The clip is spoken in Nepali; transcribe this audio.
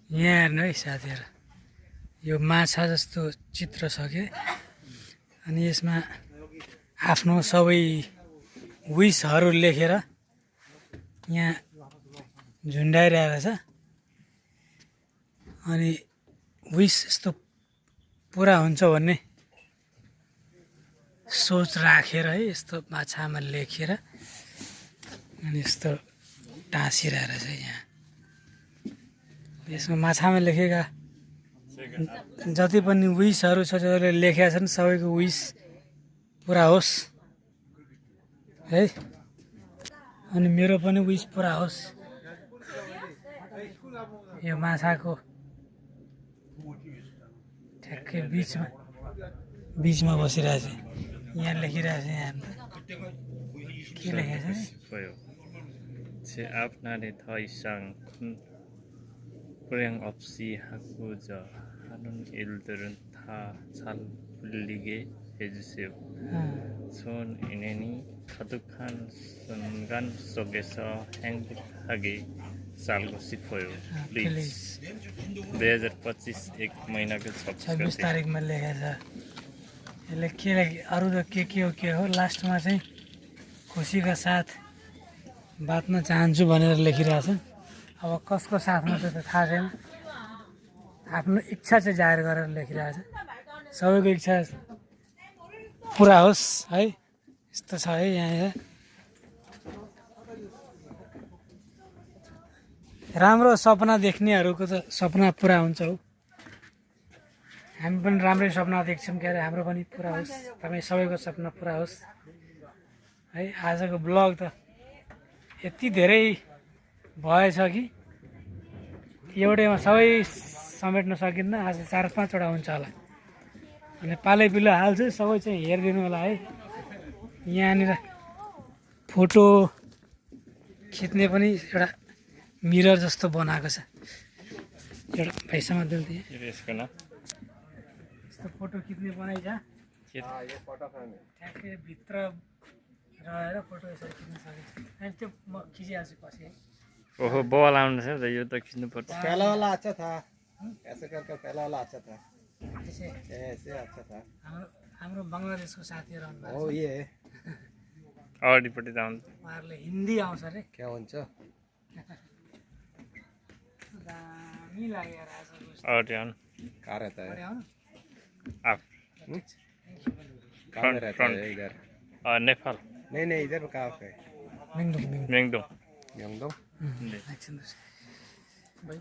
यहाँ हेर्नु है साथीहरू, यो माछा जस्तो चित्र छ के, अनि यसमा आफ्नो सबै विसहरू लेखेर यहाँ झुन्डाइरहेको छ। अनि विस यस्तो पुरा हुन्छ भन्ने सोच राखेर है यस्तो माछामा लेखेर अनि यस्तो टाँसिरहेको छ। यहाँ यसमा माछामा लेखेका जति पनि विसहरू छ, जसले लेखेका छन् सबैको विस पुरा होस् है, अनि मेरो पनि विस पुरा होस्। यो माछाको ठ्याक्कै बिचमा बसिरहेछ, यहाँ लेखिरहेछ। यहाँ के लेखेको छ? Afnade 더 이상 큰 불행 없이 하고자 하는 일들은 다 잘 풀리게 해주세요. 좋은 인연이 가득한 순간 속에서 행복하게 살고 싶어요. प्लिज 2025 एक महीनाको 26 तारिकमा लेखेको छ। यसले के अरू त के हो, लास्टमा चाहिँ खुसीका साथ बाँच्न चाहन्छु भनेर लेखिरहेछ। अब कसको साथमा त थाहा छैन, आफ्नो इच्छा चाहिँ जाहेर गरेर लेखिरहेछ। सबैको इच्छा पुरा होस् है, यस्तो छ है। यहाँ राम्रो सपना देख्नेहरूको त सपना पुरा हुन्छ हो। हामी पनि राम्रै सपना देख्छौँ, के अरे हाम्रो पनि पुरा होस्, तपाईँ सबैको सपना पुरा होस् है। आजको ब्लग त यति धेरै भएछ कि एउटैमा सबै समेट्न सकिन्न। आज 4-5 वटा हुन्छ होला। अनि पालै पिलो हाल्छु, सबै चाहिँ हेरिदिनु होला है। यहाँनिर फोटो खिच्ने पनि एउटा मिरर जस्तो बनाएको छ, एउटा पैसामा दिन्थे यस्तो फोटो खिच्ने बनाइछ। ठ्याक्कै भित्र रहेर फोटो यसरी खिच्न सकिन्छ। अनि त्यो म खिचिहाल्छु पछि है। ओहो बल आउनु छ त, यो त खिच्नु पर्छ। पहला वाला अच्छा था, ऐसे करके पहला वाला अच्छा था, ऐसे अच्छा था। हाम्रो बङ्गलादेशको साथीहरू आउनुभएको ओ ये अगाडिपट्टि जाउँ। उहाँहरूले हिन्दी आउँछ अरे। क्या हुन्छ? दामी लाग्यो आजको अगाडि आउनु। कहाँ रहता है? आउनु। आप कहाँ में रहता है इधर? नेपाल नहीं इधर कहाँ पे? मिङदुङ मेङदुङ। यंगदों। एकछिन भाइ